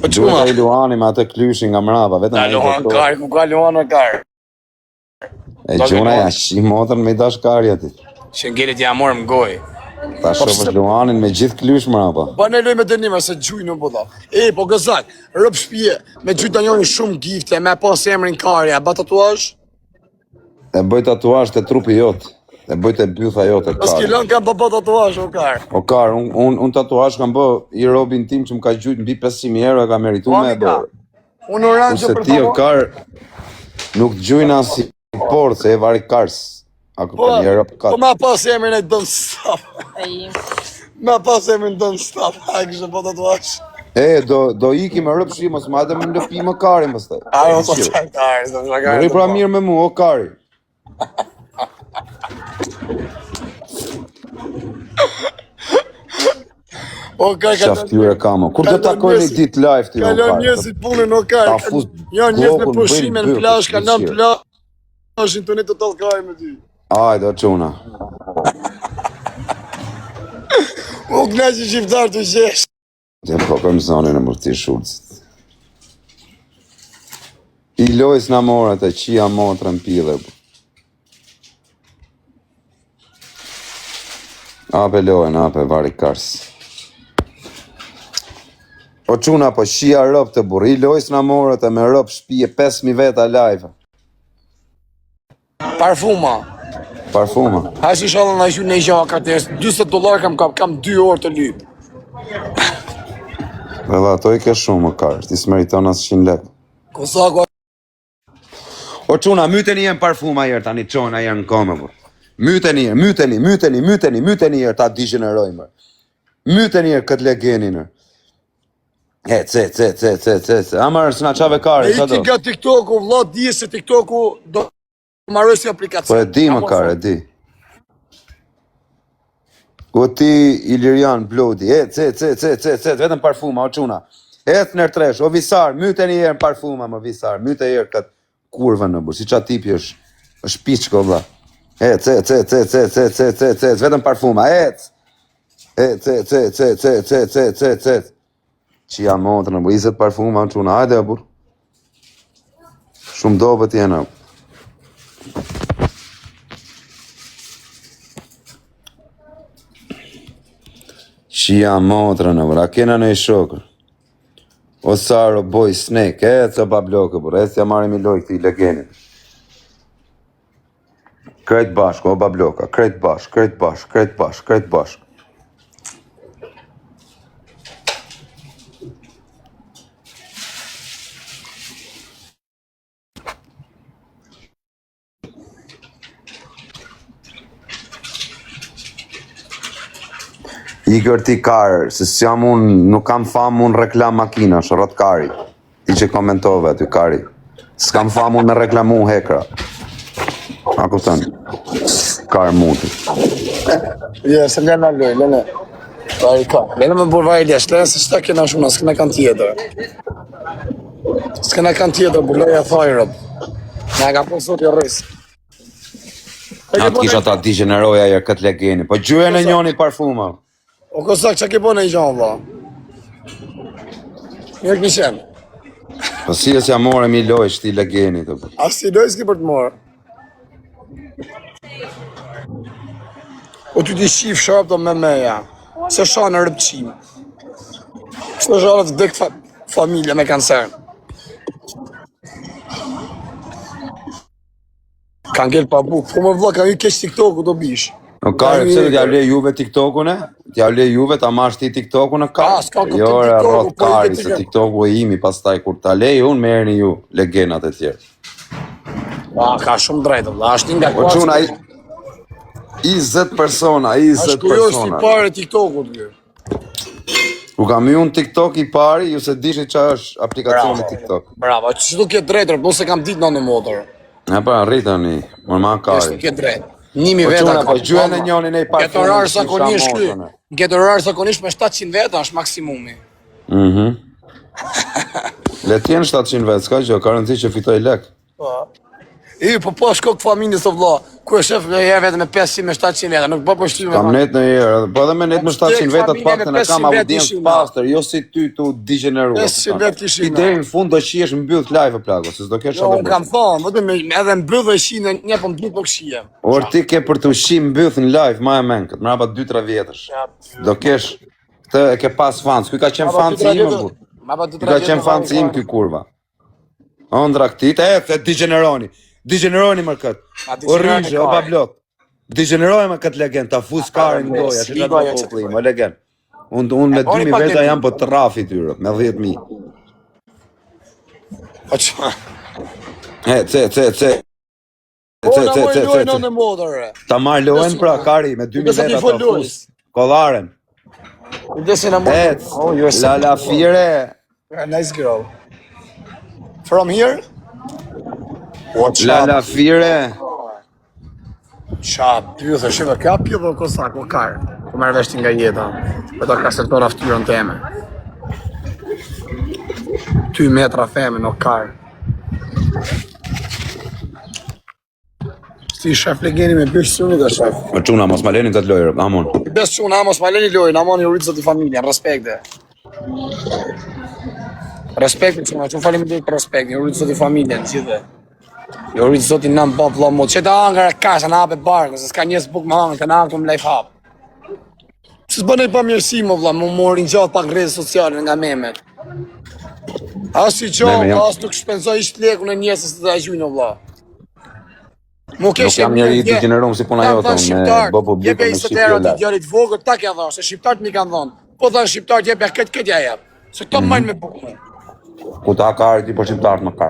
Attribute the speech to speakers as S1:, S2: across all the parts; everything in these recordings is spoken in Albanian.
S1: Po
S2: Duhet ai Luani me atë klyshin nga mrapa, vetëm ai.
S1: Luan kar, ku ka Luan me kar.
S2: E gjuna ja shi motrën me dashkarja ti.
S1: Shëngelit ja morëm goj.
S2: Ta shohësh Luanin me gjithë klysh mrapa.
S3: Po ne loj me dënime se gjuj nuk po tha. Po gëzak, rëp shpije, me gjuj të njoni shumë gifte, me pas emrin karja, ba tatuazh?
S2: E bëj tatuazh të trupi jot. E bëj të bytha jote kar.
S3: Pas kilon kam bë tatuazh o kar.
S2: O kar, un tatuazh kam bë i robin tim që më ka gjujt mbi 500.000 euro e ka merituar me e bërë.
S3: Unë oranjë
S2: për ti o kar nuk gjujna si porë se e vari kars. Ako për një rëp kat.
S3: Po ma pas emrin e Don't Stop. Ma pas emrin Don't Stop. A kështë po tatuazh.
S2: Do iki me rëp shi, mos ma dhe me në lëpi më karin pëstaj.
S3: A, po të kari, së më
S2: Më pra mirë me mu, o kari. Shaftyre kamo. Kur do takoj një ditë live ti o kari?
S3: Kalon njëzit punën o kari. Jo, njëz me pushime në plash, kalon plashin të një të talkaj me ty.
S2: Ajde, o quna.
S3: U këna që shqiptar të gjesh.
S2: Dhe po këm zonin e mërti shurcit. I lojës në morët e qia motrën pile. Ape lojën, ape vari kars. O quna, po shia rëp të burë, i lojës në morët e me rëp shpije 5.000 veta live.
S3: Parfuma. Ha si shalën në ishu në i gjaka të esë, $20 kam 2 orë të lypë.
S2: Dhe dhe ato i ke shumë më karë, ti s'meriton asë 100 lek.
S3: Kosako.
S2: O quna, myte një jenë parfuma jërë, tani qona jërë në kome, bur. Myte një jërë, ta digenerojmë. Myte një jërë këtë legeninër. Amar, s'na qave kare,
S3: qa do? E i ti nga TikToku, vla, di se TikToku do marrë si aplikacion.
S2: Po e di më kare, e di. O ti, Ilirian, Blodi, vetëm parfuma, o quna. Nër tresh, o visar, myte një jërë në parfuma, më visar, myte jërë këtë kurvën në burë, si qa tipi është piqko, vla. Vetëm parfuma, Qia motrë në burë, 20 parfuma në quna, hajde e burë. Shumë dobet jena. Qia motrë në burë, a kena në i shokër. O Saro, boj, snake, ca pa blokë, burë, ja marim i loj këti legenit. Krejt bashkë, o ba bloka, krejt bashkë. I kërti karë, se s'jam unë, nuk kam famë unë reklam makina, shërot kari. Ti që komentove aty kari. S'kam famë unë me reklamu hekra. A kuptan? Karë muti.
S3: Se nga në loj, lene. Vari ka. Lene me burë vari lesh, lene se shta kena shumë, s'kena kanë tjetër. S'kena kanë tjetër, burloja thajrët. Ne ka po sot i rrisë.
S2: Atë kisha ta digeneroja jërë këtë legeni, po gjuje në njoni parfuma.
S3: O kosak, që ke po në i gjanë, vla? Njërë kishen.
S2: Po si e s'ja more mi loj shti legeni të për.
S3: A si loj s'ki për të morë? O ty ti shif sharp të me meja. Se shanë në rëpqim. Së shanë të dek familje me kancer. Kanë gjelë pa bukë. Po më vla, kanë ju kesh TikToku do bish.
S2: O kare, pëse t'ja le juve TikToku-ne? T'ja le juve ta mash ti TikToku-ne kare? Jo, e rrot kari, se TikToku e imi pas taj kur t'a lej, unë me erni ju legenat e tjerë.
S3: Ka shumë drejtë, vla, është nga
S2: kuatë. O quna, 20 persona.
S3: Ashtë kujo është i pare TikToku t'gjë.
S2: U kam ju në TikTok i pari, ju se dishi qa është aplikacioni TikTok.
S3: Bravo, që du kje drejtër, po se kam dit në motër.
S2: E pa, rritani, më ma kari.
S3: Kje drejtë. Nimi veta ka.
S2: Po gjuen e njoni nej parfum.
S3: Këtë orar zakonisht me 700 veta është maksimumi.
S2: Le t'jen 700 vetë, s'ka gjë, ka rëndësi që fitoj lek.
S3: Po shko këtë familjes o vlla. Ku e shef herë vetëm me 500-700 veta, nuk bë për shtyme.
S2: Kam net në herë, po edhe me net më 700 veta të paktën e kam audiencë pastër, jo si ty tu degeneruar.
S3: 500 vetë kishin.
S2: Ti deri në fund do shihesh mbyll live plako, se s'do kesh
S3: Jo,
S2: çfarë.
S3: kam thonë, vetëm edhe mbyll dhe shihen një po mbyll nuk shihem.
S2: Or ti ke për të ushim mbyll në live më e menkët, mbrapa 2-3 vjetësh. Do kesh këtë e ke pas fans, ky ka qenë fanci im më burr. Ky ka qenë fanci im ky kurva. Ondra këtit, e degeneroni. Degeneroni më këtë. O rrishe, o bablok. Degeneroj më këtë legend, ta fus karin në goja, që ka të poplim, o legend. Unë me 2000 veta jam po të rafi tyre, me 10.000.
S3: Po që?
S2: Ta marrë lojen pra, kari, me 2000 veta ta fus. Kollaren. La fire.
S3: Nice girl. From here?
S2: La fire.
S3: Qa pythë, shive, ka pythë o kosak, o karë. Po merë veshti nga jeta. Po ta kasetor aftyrën teme. 2 metra themin, o karë. Si shef legeni me bësh suni dhe shef.
S2: Më quna, mos ma leni të të lojrë, amon.
S3: Bes quna, mos ma leni lojnë, amon i rritë zoti familjen, respekte. Respekte quna, që falim dhe për respekte, i rritë zoti familjen, gjithë. I rritë zoti në më bëpë lomot, që të angër e kasha në hape barkë, se s'ka njës buk më angër, të në angër të më lejf hapë. Që s'bënej pa mirësi më vla, më morin gjatë pak rrezë sociale nga memet. As i gjatë, as nuk shpenzoj ishtë leku në njësës të da gjujnë vla.
S2: Nuk jam njeri i degeneruar si puna jote, me bëbu blikë
S3: jebe
S2: me
S3: 20 euro
S2: shqipje
S3: ti djalit vogël, ta kja dha, se shqiptarët mi kanë dhënë. Po dhanë shqiptarët jepja këtë ja jep. Se këto majnë me bukë.
S2: Ku ta kari ti për shqiptarët më ka?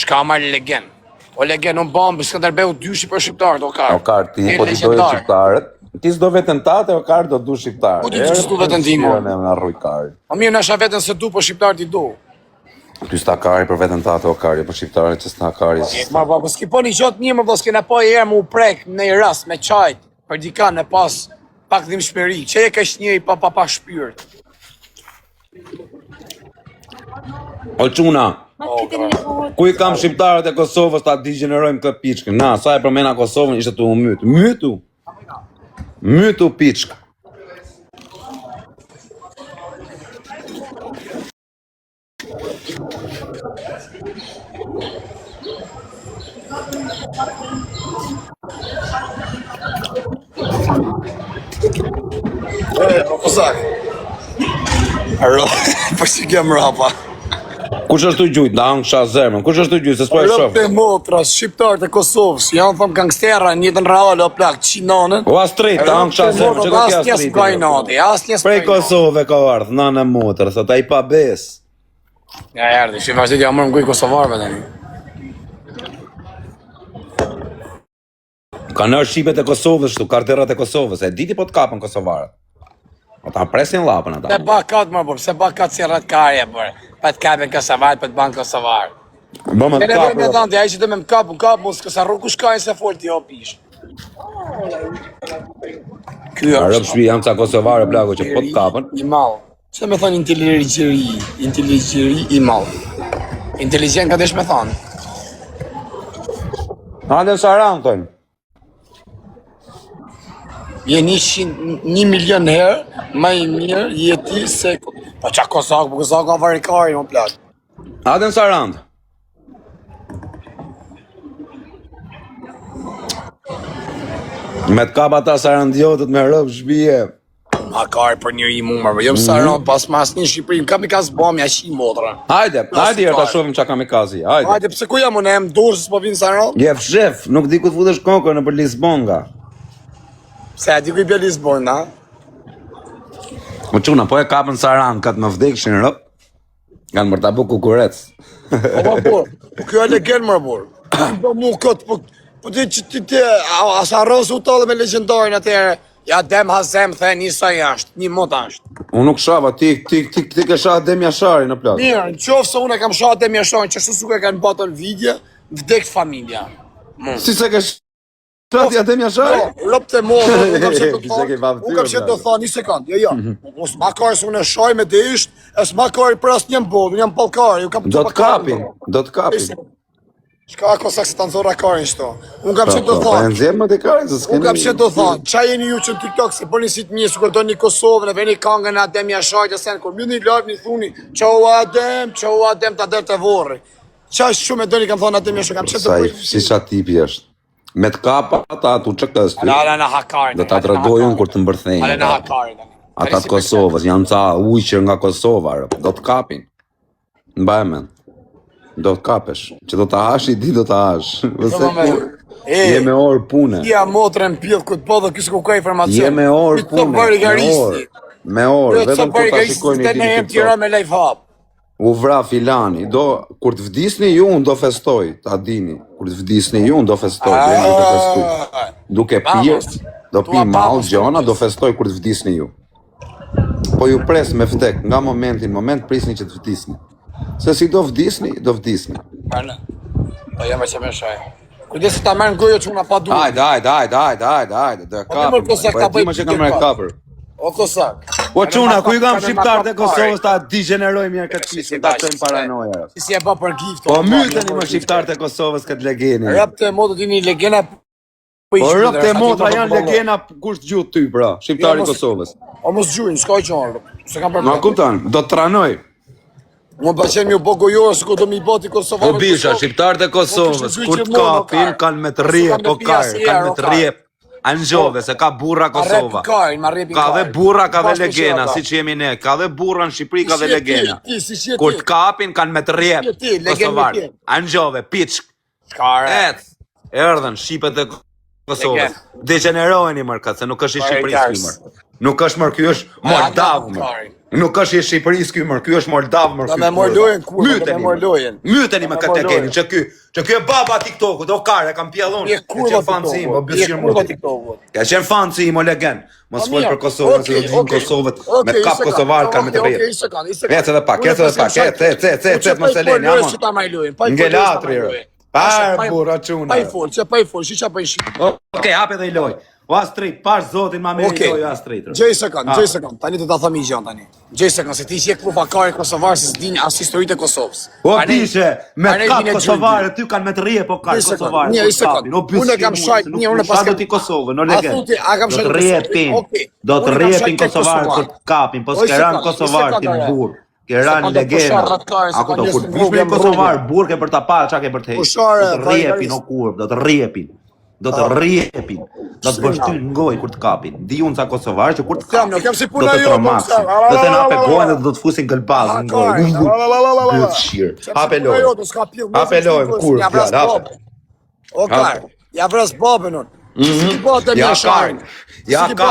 S3: Shka marrë legend. O legend, unë bambë, Skënderbeu dyshi për shqiptarët, o karë.
S2: O karë, ti po ti dojë shqiptarët. Ti s'do vetën tate, o karë do du shqiptarët.
S3: Po ti që s'du vetën ti mo. O mirë nasha vetën se du, po shqiptarët i du.
S2: Ty s'ta kari për vetën tate, o karë, për shqiptarët që s'ta kari.
S3: Ma po s'ki po një gjotë një më po s'kina po e herë më u prek në i rast me qajt, për dika në pas pak dhim shperi. Që e kesh njëri pa shpyrt.
S2: O quna, ku i kam shqiptarët e Kosovës ta degenerojmë këtë piçkën? Na, sa e përmena Kosovën ishte të u mytu. Mytu piçkë.
S3: O kozak. Po që kem rapa.
S2: Kush është të gjujt, da hangë qa zemën, kush është të gjujt, se s'po e
S3: Rëp
S2: shofë?
S3: të motra, shqiptarët e Kosovës, janë thëmë gangstera, njëtën reale o plak, qinonën.
S2: O Astrit, da hangë qa zemën, që ka kja Astrit? Prej Kosovë ka ardhë, nana motër, thot a i pa bes.
S3: Ja, erdi, që vazhdit ja mërë më kuj Kosovarve të një.
S2: Ka nërë shqipet e Kosovës, shtu, karterat e Kosovës, e diti po të kapën Kosovarët. O ta presin lapën ata.
S3: Se bakat më bërë, se bakat si rrët karje bërë. Pa të kapën Kosovarë, pa të banë Kosovarë.
S2: Bëmë të kapën.
S3: Me dhëndi, a i që të me më kapën, mos kësa rrë kush kajnë se folë t'i hopish. Kjo
S2: Rëpë shpi jam ca Kosovarë, plago që po të kapën.
S3: I malë. Që me thonë inteligjeri i malë. Inteligent ka desh me thonë.
S2: Hande në Saran, tojnë.
S3: Je 1 milion herë, ma i mirë, jeti se... Po qa Kozak, po Kozak ka varikari, më plak.
S2: Hande në Saran. Me të kap ata Sarandiotët me rëpë shbije.
S3: Ma kari për njëri i mumërve, jo më Saran, pas mas një Shqipëri, kam i ka zbëm, ja shi motra.
S2: Hajde herë ta shofim qa kam i kazi, hajde.
S3: Hajde, pse ku jam unë, em dorë se s'po vinë Saran?
S2: Jef shef, nuk di ku të futesh kokën në për Lisbonga.
S3: Se di ku i bje Lisbon, na?
S2: Më quna, po e kapën Saran, ka të më vdekshin rëp, kanë mërta bu kukurec.
S3: Po kjo e legend më bur. Po mu këtë, po ti që ti, asa rësë u talë me legendarin atëherë, ja dem hazem, the njësa jashtë, një mot ashtë.
S2: Unë nuk shava, ti ke shaha Dem Jashari në plak.
S3: Mirë, në qofë se unë e kam shaha Dem Jasharin, që shtu suke kanë batën vidje, vdekt familja.
S2: Si se ke shaha Dem Jashari?
S3: Rëp të modë, unë kam që të thonë, një sekund, jo. Mos ma kari se unë e shaj me desht, e s'ma kari për asë njëm bodë, unë jam palkari,
S2: Do të kapin.
S3: Shka kosak se ta nëzora karin shto. Unë kam që të
S2: Po e
S3: thonë.
S2: nxjerr më të karin se s'keni.
S3: Unë kam që të thonë. Qa jeni ju që në TikTok se përni si të mirë, sukur do një Kosovën e veni kangën Adem Jashajt e sen, kur mjë një live një thuni, qau Adem ta dërë të vorri. Qa është shumë e do një kam thonë Adem Jashajt, kam që të
S2: Sa i
S3: përni.
S2: si qa tipi është. Me të kapa ata tu çkës ty.
S1: Ale na hakarin.
S2: Do ta tregoj unë kur të mbërthejnë.
S1: Ale na hakarin.
S2: Ata të Kosovës janë ca ujqër nga Kosova, do të kapin. Mbaj men. Do të kapesh. Që do të hash i di do të hash. Je me orë pune.
S3: Ja motrën pjellë këtë po dhe kësë ku ka informacion.
S2: Je me orë pune. Me orë. Vetëm kur ta shikojnë i
S3: ne jem tjera me live hub.
S2: U vra filani. Kur të vdisni ju, unë do festoj. Ta dini. Kur të vdisni ju, unë do festoj. Duke pirë, do pi mall gjona, do festoj kur të vdisni ju. Po ju pres me vdek, nga moment prisni që të vdisni. Se si do vdisni, do vdisni.
S3: Po jam që me shaj. Kujdesi ta merë në gojo që una pa duhet.
S2: Hajde, do e kapër. Po e ti më që kam merë kapër.
S3: O Kosak.
S2: Po quna, ku i kam shqiptarët e Kosovës ta digeneroj mirë këtë pisë, ta qënë paranoja.
S3: Si e ba për gift.
S2: Po myteni më shqiptarët e Kosovës këtë legeni.
S3: Rëpë të modë t'ini legena.
S2: Po rëpë të motra janë legena kush të gjutë ty, bra, shqiptari i Kosovës.
S3: O mos gjujnë, s'ka i qonë, se kam për
S2: Ma kuptan, do të tranoj.
S3: Më përqen mi u bo gojore, se ku do mi bati Kosovarë.
S2: Po bisha, shqiptarët e Kosovës, kur të kapin, kanë me të rjep, po karë, kanë me të rjep. Angjove, se ka burra Kosova. Ka dhe burra, ka dhe legena, si që jemi ne. Ka dhe burra në Shqipëri, ka dhe legena. Kur të kapin, kanë me të rjep, Kosovarë. Angjove, piçk. Erdhen, Shqipet e Kosovës. Degenerojeni mërkat, se nuk është i Shqipërisë ky mërë. Nuk është mërë, ky është Moldav mërë. Nuk është i Shqipërisë ky mërë, ky është Moldav mërë.
S3: Do me mor lojen kur, do me mor lojen.
S2: Myteni me këtë e keni, që ky e baba TikTokut, o kare, kam pjellon.
S3: Je kurva TikTokut.
S2: Ka qenë fan si im o legend. Mos fol për Kosovën, se do të vinë Kosovët me kap kosovar kanë me të rrjet. Ec edhe pak, ec mos e leni, amon. Ngelatri. Pa burra çuna.
S3: Pa i fol, shi çapa i shi.
S2: Okej, hape dhe i loj. O Astrid, pash zotin ma meri loj o Astrid.
S3: Gjej sekond, tani të ta thëmi i gjanë tani. Gjej sekond, se ti që je krupa kare Kosovarë, se s'dini as historitë e Kosovës.
S2: O dishe, me kap Kosovarë, ty kanë me të rrje po kap Kosovarë.
S3: Një sekond, unë e kam shajt, unë pas
S2: do t'i Kosovë, në legend.
S3: Do
S2: të rrjepin, do të rrjepin Kosovarë kur t'kapin, po s'keran Kosovarë ti në burë. Keran legenda. Ako të kur t'vishme Kosovarë, burë ke për t'a pa, qa ke për t'hejt. Do të rrjepin o kurb, do të rrjepin. Do të rrjepin. Do të bësh ty ngoj kur të kapin. Di unë ca Kosovarë që kur të kapin, do të tromaksin. Do të nape gojnë dhe do të fusin gëlbaz në ngoj. Bëtë shirë. Hape lojë. Hape lojë, kur, fjallë, hape.
S3: O kar, ja vras babën unë.
S2: Ja karin. Ja karin.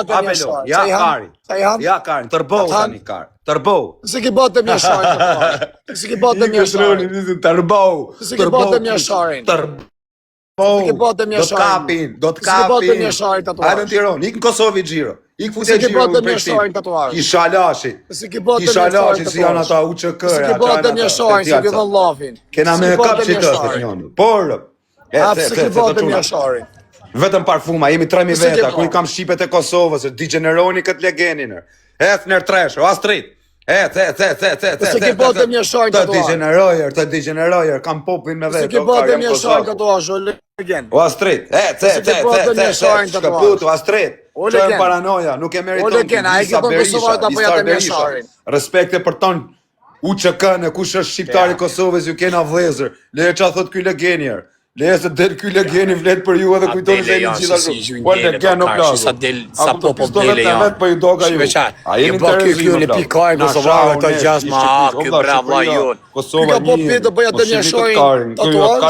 S2: Hape lojë. Ja karin. Tërbou tani kar. Tërbou.
S3: Se ki batë mja sharin. Se ki batë mja sharin.
S2: Tërbou.
S3: Se ki batë mja sharin.
S2: Do të kapin. Hajde në Tiranë, ik në Kosovë i Gjiro. Ik fute Gjiro në Prishtinë. Kishalashi. Kishalashi si janë ata UÇK-ra.
S3: Se ki batë mja sharin, se ki dhën lafin.
S2: Kena me kap që të është njënë. Por,
S3: se ki batë mja sharin.
S2: Vetëm parfuma, jemi 3000 veta, ku i kam Shqipet e Kosovës, digeneroni këtë legenin. Nër tresh, o Astrid.
S3: Se ki batë mja sharin
S2: Të digenerojer, kam popin me vetë.
S3: Se ki batë mja sharin tatuaj, o legend.
S2: O Astrid, shkaputu, Astrid. Qojnë paranoja, nuk e meriton Isa Berisha. Respekte për ton UÇK-n, kush është shqiptari Kosovës, ju kena vlezër. Leje qa thot ky legenjer. Leje se del ky legeni vlet për ju edhe kujtoni se jeni gjithashtu. Po legen o plazh.
S1: Sa popo dele janë.
S2: Po ju doga ju.
S1: A jeni interesuar në pikaj Kosovare këto gjasë ma ky bravo jon.
S2: Kosova
S3: po pit do bëja të mia shohin tatuazh.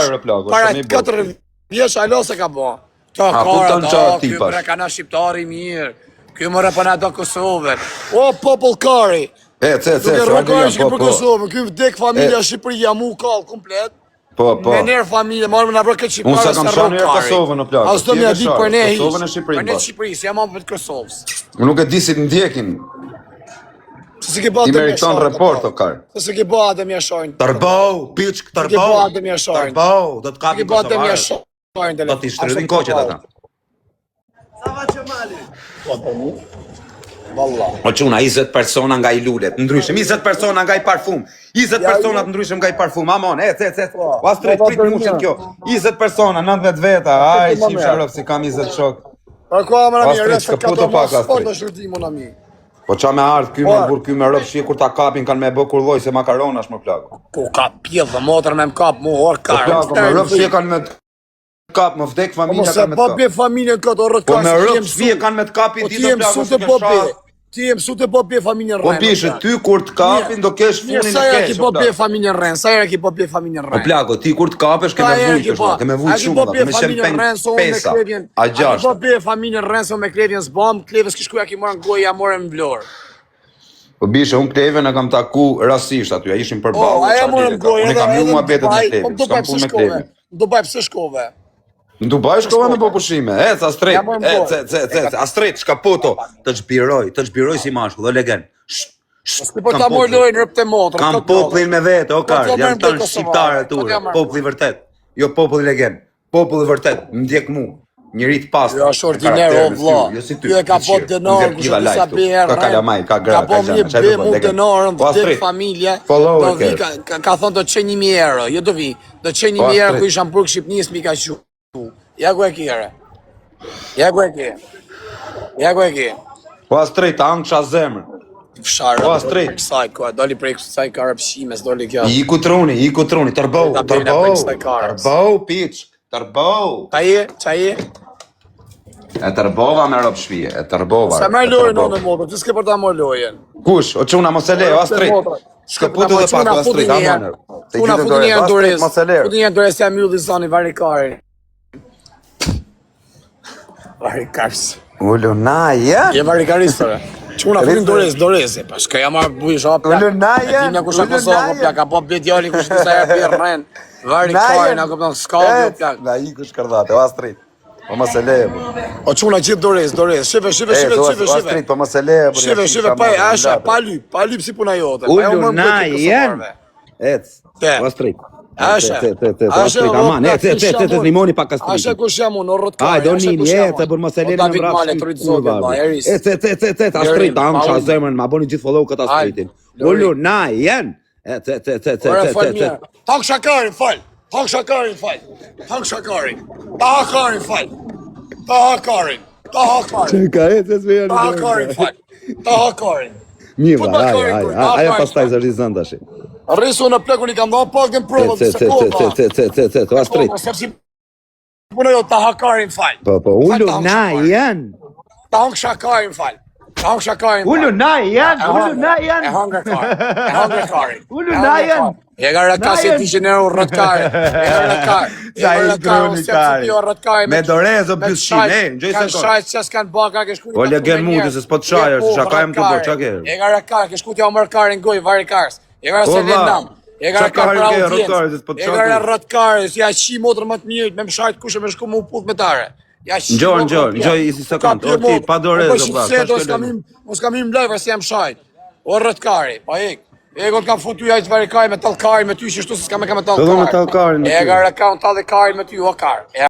S3: Para 4 vjeç alo se ka bë. Ta ka ky brekana shqiptari mirë. Ky më rapana do Kosovën. O popull kari. Duke rrugojsh për Kosovën, ky vdek familja Shqipëria mu kall komplet.
S2: Po.
S3: Me nërë familje, marrë na bërë këtë Shqiptarë.
S2: Unë se kam shanë nërë Kosovën në plakë.
S3: A së do me adit për ne hish.
S2: Kosovën e Shqipërinë.
S3: Për ne Shqipëri, se jam amë për të Kosovës.
S2: Unë nuk e di si të ndjekin.
S3: Se ke bëha
S2: Ti meriton report, o karë.
S3: Se ke bëha dhe mja shojnë.
S2: Tërbau, piçk, tërbau. Tërbau, do të kapin Kosovare. Do t'i shtrydhin koqet ata.
S3: Valla.
S2: O quna, 20 persona nga i lulet, ndryshim, 20 persona nga i parfum, 20 persona të ndryshim nga i parfum, amon, ec. O Astrid, prit mushin kjo, 20 persona, 19 veta, aj, qim sharëf si kam 20 shok.
S3: Për ko më nami,
S2: Astrid,
S3: rrështë
S2: shka puto pak, Astrid.
S3: sport është rëti më nami.
S2: Po qa me ardhë ky më burë ky me rëpë shi kur ta kapin kanë me bë kur loj se makaronash më plako.
S3: Po ka pjedh dhe motër me më kap, mu hor
S2: Po
S3: karë.
S2: plako, me rëpë shi kanë me kap, më vdek familja kanë me
S3: Po
S2: të
S3: bje
S2: kap.
S3: familjen këtë o rrët
S2: Po
S3: karë.
S2: me rëpë shi kanë me të kapi ti do plako se ke shah.
S3: Ti e mësu të po bje familjen
S2: Po
S3: rrenë.
S2: pishe, ty kur të kapin do kesh
S3: Mirë,
S2: funin
S3: sa
S2: e
S3: herë ki
S2: kesh.
S3: po bje familjen rrenë, sa herë ki po bje familjen
S2: Po
S3: rrenë.
S2: plako, ti kur të kapesh ke me vujtë shla, ke me vujtë shumë, ke me shem pesa, a gjashtë.
S3: Po bje familjen rrenë, so me klevjen s'bam, klevës ki shkuja ki morën gojë, ja morën vlorë.
S2: Po bishe, unë kleve në kam taku rasisht aty, a ishim për balë.
S3: Aja morën gojë,
S2: unë kam ju mua betet me kleve, s'kam pun me kleve.
S3: Në Dubai pse shkove?
S2: Në Dubai shkova me po pushime, Astrid,
S3: Ja, morën gojë.
S2: Astrid, shka poto, të çbiroj si mashkull, dhe legen.
S3: S'ke po ta mor lojën rëpt e motër.
S2: Kam popullin me vete, o karë, janë tënë shqiptare ture, populli vërtet, jo populli legend, populli vërtet, më ndjek mu, njëri të pastë.
S3: Jo, është ordiner, o vlla.
S2: Jo si ty.
S3: Ju e ka bot denarën, ku shumë sa bjerë.
S2: Ka kalamaj, ka gra,
S3: ka po një bemu denarën,
S2: Po
S3: të
S2: Astrid,
S3: familja.
S2: follow
S3: Do
S2: e
S3: vi,
S2: ke.
S3: ka thonë do të qenë 1000 euro, jo do vi. Do të qenë
S2: Po
S3: 1000 euro
S2: Astrid.
S3: ku isha në burg Shqipnis, mi ka shu. Ja ku e kire. Ja ku e ke. Ja ku e ke.
S2: Po Astrid, ta angsha zemër.
S3: Fsharë.
S2: Po, Astrid.
S3: Kësaj ko, doli prej kësaj karapshimes, doli kjo.
S2: I kutruni, tërbau,
S3: Ta bëjnë prej kësaj karës.
S2: piç, tërbau.
S3: Qa je?
S2: E tërbova me rob shpije, e tërbova.
S3: Sa merr lojën në motor, ti s'ke për ta marr lojën.
S2: Kush, o quna mos e le, o Astrid. Shka putu dhe pak, o Astrid, amoner.
S3: Puna futin një Andores.
S2: Mos e lerë.
S3: Futin një Andores ja mylli zoni varikari. Varikars.
S2: Ullu na, ja?
S3: Je varikaristore. Quna futin Doresi, pa shka ja marr buish hap.
S2: Ullu na, ja?
S3: Tim në kusha Kosovë, plak, ka po bje djali kush disa herë bje rren. Varikari, na këpëton s'ka, plak.
S2: Na i kush kërdate, o Astrid. Po mos e le, bu.
S3: O quna gjithë Dores, shive.
S2: Astrid, po mos e le, bu.
S3: Shive, pa lyp si puna jote.
S2: Ullu na, jen? Ec, o Astrid. Astrid, aman, ec, limoni pak Astrid.
S3: Ashe kush jam unë, o rrotkari.
S2: Aj, do nini, ec, bur mos e le në mrap. Ec, Astrid, ta angsha zemrën, ma boni gjithë follow këtë Astridin. Ullu na, jen? Ec.
S3: Hak shakarin, fal. Ta hakarin, fal.
S2: Ka ec, s'me janë.
S3: Ta hakarin.
S2: Mirë, aja pastaj zë rizën tash.
S3: Rrisu në plekun i kam dha pak në provë.
S2: O Astrid.
S3: Sepsi punë jo ta hakarin, fal.
S2: Po, ullu na, jen?
S3: Ta hak shakarin, fal.
S2: Ullu na, jen?
S3: E hangër kari.
S2: Ullu na, jen?
S3: E ka rakasi 200 euro rrëtkare.
S2: Me dorez o bjushqin, gjej se
S3: Kanë shajt që s'kanë baka, ke shkuti.
S2: O legen mundë, se s'po të shajë, se shaka jem të bërë, qa ke?
S3: E ka rakar, ke shkuti o mërkare në gojë, vari karës. E ka se lendam. E ka rakar pra audiencë. E ka rrëtkare, si ja qi motër më të mirë, me më shajt kushe me shku më puth me tare.
S2: Njoj, isi sekund, o ti, pa dorez o bla,
S3: mos kam im lajver se jam shajt. O rrëtkari, pa ik. Egon kam futu jajtë varikaj me talkari me ty, që shtu se s'ka me ka me talkari. E ka rakar në talkari me ty, o kar.